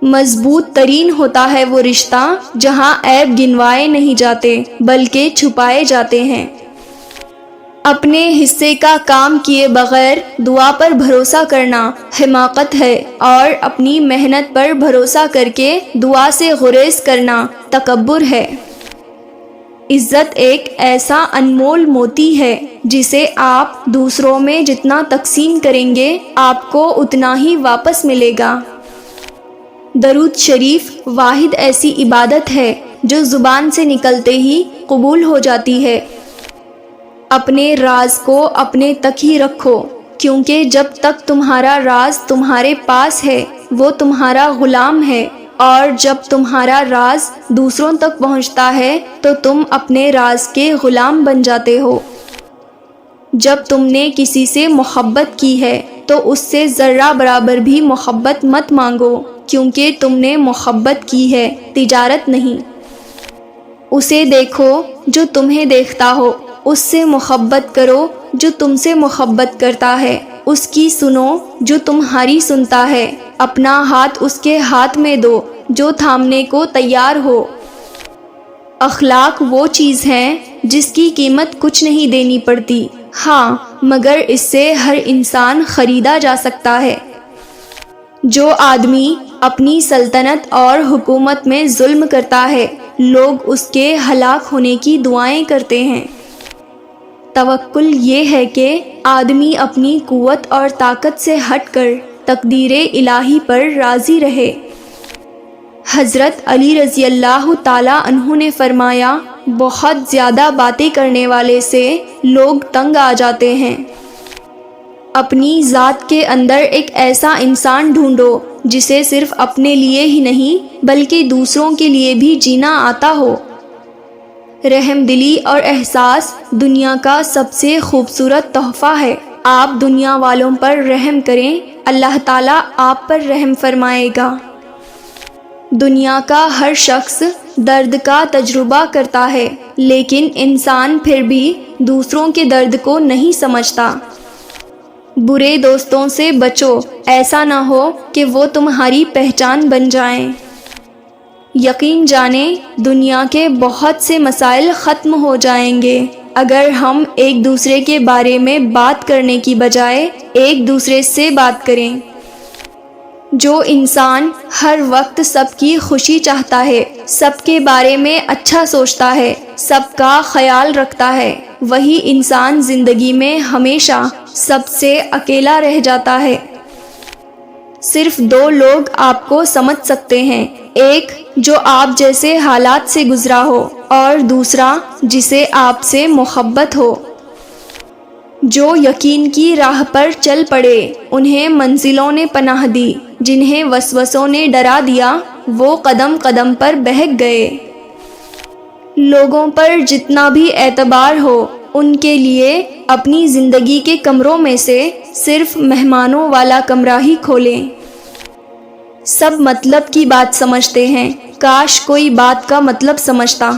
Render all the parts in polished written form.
مضبوط ترین ہوتا ہے وہ رشتہ جہاں عیب گنوائے نہیں جاتے بلکہ چھپائے جاتے ہیں۔ اپنے حصے کا کام کیے بغیر دعا پر بھروسہ کرنا حماقت ہے، اور اپنی محنت پر بھروسہ کر کے دعا سے گریز کرنا تکبر ہے۔ عزت ایک ایسا انمول موتی ہے جسے آپ دوسروں میں جتنا تقسیم کریں گے آپ کو اتنا ہی واپس ملے گا۔ درود شریف واحد ایسی عبادت ہے جو زبان سے نکلتے ہی قبول ہو جاتی ہے۔ اپنے راز کو اپنے تک ہی رکھو، کیونکہ جب تک تمہارا راز تمہارے پاس ہے وہ تمہارا غلام ہے، اور جب تمہارا راز دوسروں تک پہنچتا ہے تو تم اپنے راز کے غلام بن جاتے ہو۔ جب تم نے کسی سے محبت کی ہے تو اس سے ذرہ برابر بھی محبت مت مانگو، کیونکہ تم نے محبت کی ہے، تجارت نہیں۔ اسے دیکھو جو تمہیں دیکھتا ہو، اس سے محبت کرو جو تم سے محبت کرتا ہے، اس کی سنو جو تمہاری سنتا ہے، اپنا ہاتھ اس کے ہاتھ میں دو جو تھامنے کو تیار ہو۔ اخلاق وہ چیز ہے جس کی قیمت کچھ نہیں دینی پڑتی، ہاں مگر اس سے ہر انسان خریدا جا سکتا ہے۔ جو آدمی اپنی سلطنت اور حکومت میں ظلم کرتا ہے، لوگ اس کے ہلاک ہونے کی دعائیں کرتے ہیں۔ توکل یہ ہے کہ آدمی اپنی قوت اور طاقت سے ہٹ کر تقدیر الہی پر راضی رہے۔ حضرت علی رضی اللہ تعالیٰ عنہ نے فرمایا، بہت زیادہ باتیں کرنے والے سے لوگ تنگ آ جاتے ہیں۔ اپنی ذات کے اندر ایک ایسا انسان ڈھونڈو جسے صرف اپنے لیے ہی نہیں بلکہ دوسروں کے لیے بھی جینا آتا ہو۔ رحم دلی اور احساس دنیا کا سب سے خوبصورت تحفہ ہے۔ آپ دنیا والوں پر رحم کریں، اللہ تعالیٰ آپ پر رحم فرمائے گا۔ دنیا کا ہر شخص درد کا تجربہ کرتا ہے، لیکن انسان پھر بھی دوسروں کے درد کو نہیں سمجھتا۔ برے دوستوں سے بچو، ایسا نہ ہو کہ وہ تمہاری پہچان بن جائیں۔ یقین جانیں دنیا کے بہت سے مسائل ختم ہو جائیں گے اگر ہم ایک دوسرے کے بارے میں بات کرنے کی بجائے ایک دوسرے سے بات کریں۔ جو انسان ہر وقت سب کی خوشی چاہتا ہے، سب کے بارے میں اچھا سوچتا ہے، سب کا خیال رکھتا ہے، وہی انسان زندگی میں ہمیشہ سب سے اکیلا رہ جاتا ہے۔ صرف دو لوگ آپ کو سمجھ سکتے ہیں، ایک جو آپ جیسے حالات سے گزرا ہو اور دوسرا جسے آپ سے محبت ہو۔ جو یقین کی راہ پر چل پڑے انہیں منزلوں نے پناہ دی، جنہیں وسوسوں نے ڈرا دیا وہ قدم قدم پر بہک گئے۔ لوگوں پر جتنا بھی اعتبار ہو ان کے لیے اپنی زندگی کے کمروں میں سے صرف مہمانوں والا کمرہ ہی کھولیں۔ سب مطلب کی بات سمجھتے ہیں، کاش کوئی بات کا مطلب سمجھتا۔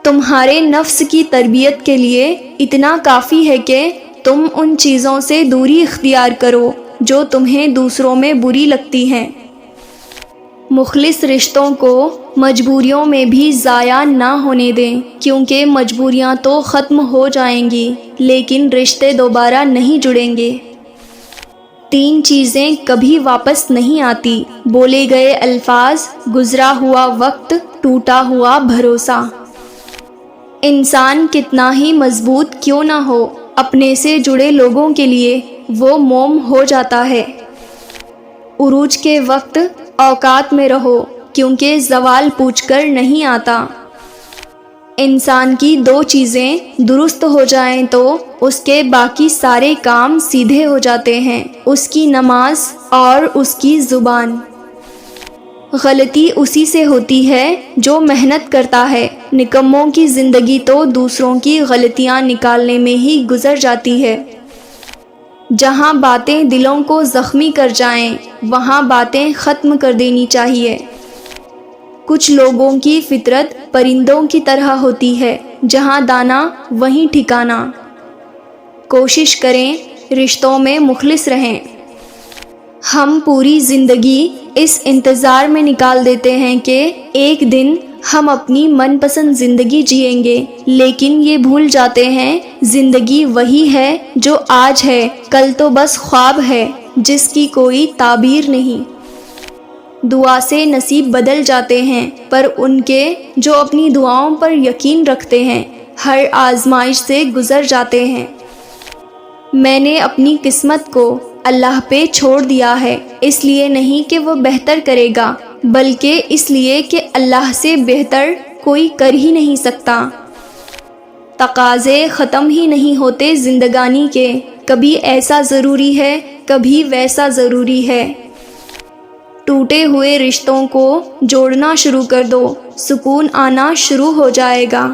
تمہارے نفس کی تربیت کے لیے اتنا کافی ہے کہ تم ان چیزوں سے دوری اختیار کرو جو تمہیں دوسروں میں بری لگتی ہیں۔ مخلص رشتوں کو مجبوریوں میں بھی ضائع نہ ہونے دیں، کیونکہ مجبوریاں تو ختم ہو جائیں گی لیکن رشتے دوبارہ نہیں جڑیں گے۔ تین چیزیں کبھی واپس نہیں آتی، بولے گئے الفاظ، گزرا ہوا وقت، ٹوٹا ہوا بھروسہ۔ انسان کتنا ہی مضبوط کیوں نہ ہو، اپنے سے جڑے لوگوں کے لیے وہ موم ہو جاتا ہے۔ عروج کے وقت اوقات میں رہو، کیونکہ زوال پوچھ کر نہیں آتا۔ انسان کی دو چیزیں درست ہو جائیں تو اس کے باقی سارے کام سیدھے ہو جاتے ہیں، اس کی نماز اور اس کی زبان۔ غلطی اسی سے ہوتی ہے جو محنت کرتا ہے، نکموں کی زندگی تو دوسروں کی غلطیاں نکالنے میں ہی گزر جاتی ہے۔ جہاں باتیں دلوں کو زخمی کر جائیں وہاں باتیں ختم کر دینی چاہیے۔ کچھ لوگوں کی فطرت پرندوں کی طرح ہوتی ہے، جہاں دانا وہیں ٹھکانا۔ کوشش کریں رشتوں میں مخلص رہیں۔ ہم پوری زندگی اس انتظار میں نکال دیتے ہیں کہ ایک دن ہم اپنی من پسند زندگی جئیں گے، لیکن یہ بھول جاتے ہیں زندگی وہی ہے جو آج ہے، کل تو بس خواب ہے جس کی کوئی تعبیر نہیں۔ دعا سے نصیب بدل جاتے ہیں، پر ان کے جو اپنی دعاؤں پر یقین رکھتے ہیں ہر آزمائش سے گزر جاتے ہیں۔ میں نے اپنی قسمت کو اللہ پہ چھوڑ دیا ہے، اس لیے نہیں کہ وہ بہتر کرے گا، بلکہ اس لیے کہ اللہ سے بہتر کوئی کر ہی نہیں سکتا۔ تقاضے ختم ہی نہیں ہوتے زندگانی کے، کبھی ایسا ضروری ہے، کبھی ویسا ضروری ہے۔ ٹوٹے ہوئے رشتوں کو جوڑنا شروع کر دو، سکون آنا شروع ہو جائے گا۔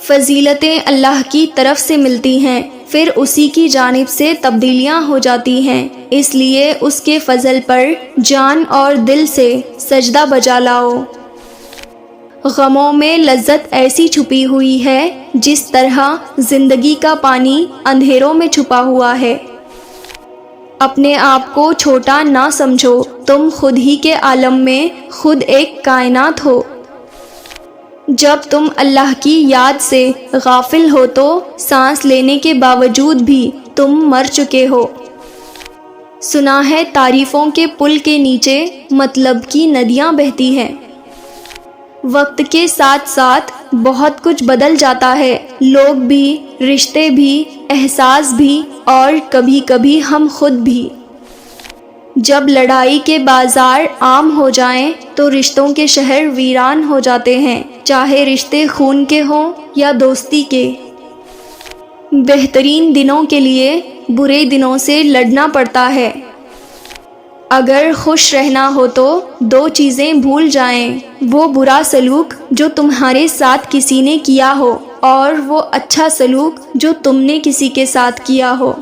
فضیلتیں اللہ کی طرف سے ملتی ہیں، پھر اسی کی جانب سے تبدیلیاں ہو جاتی ہیں، اس لیے اس کے فضل پر جان اور دل سے سجدہ بجا لاؤ۔ غموں میں لذت ایسی چھپی ہوئی ہے جس طرح زندگی کا پانی اندھیروں میں چھپا ہوا ہے۔ اپنے آپ کو چھوٹا نہ سمجھو، تم خود ہی کے عالم میں خود ایک کائنات ہو۔ جب تم اللہ کی یاد سے غافل ہو تو سانس لینے کے باوجود بھی تم مر چکے ہو۔ سنا ہے تعریفوں کے پل کے نیچے مطلب کی ندیاں بہتی ہیں۔ وقت کے ساتھ ساتھ بہت کچھ بدل جاتا ہے، لوگ بھی، رشتے بھی، احساس بھی، اور کبھی کبھی ہم خود بھی۔ جب لڑائی کے بازار عام ہو جائیں تو رشتوں کے شہر ویران ہو جاتے ہیں، چاہے رشتے خون کے ہوں یا دوستی کے۔ بہترین دنوں کے لیے برے دنوں سے لڑنا پڑتا ہے۔ اگر خوش رہنا ہو تو دو چیزیں بھول جائیں، وہ برا سلوک جو تمہارے ساتھ کسی نے کیا ہو، اور وہ اچھا سلوک جو تم نے کسی کے ساتھ کیا ہو۔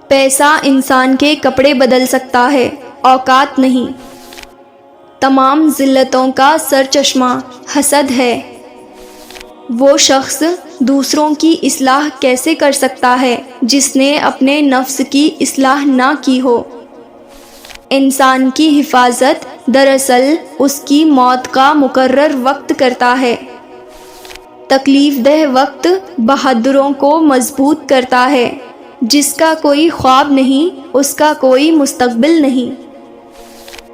پیسہ انسان کے کپڑے بدل سکتا ہے، اوقات نہیں۔ تمام ذلتوں کا سرچشمہ حسد ہے۔ وہ شخص دوسروں کی اصلاح کیسے کر سکتا ہے جس نے اپنے نفس کی اصلاح نہ کی ہو؟ انسان کی حفاظت دراصل اس کی موت کا مقرر وقت کرتا ہے۔ تکلیف دہ وقت بہادروں کو مضبوط کرتا ہے۔ جس کا کوئی خواب نہیں، اس کا کوئی مستقبل نہیں۔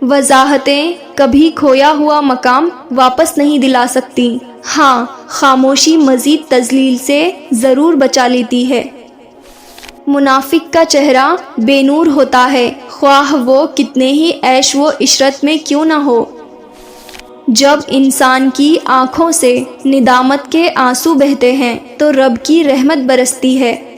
وضاحتیں کبھی کھویا ہوا مقام واپس نہیں دلا سکتی، ہاں خاموشی مزید تذلیل سے ضرور بچا لیتی ہے۔ منافق کا چہرہ بے نور ہوتا ہے، خواہ وہ کتنے ہی عیش و عشرت میں کیوں نہ ہو۔ جب انسان کی آنکھوں سے ندامت کے آنسو بہتے ہیں تو رب کی رحمت برستی ہے۔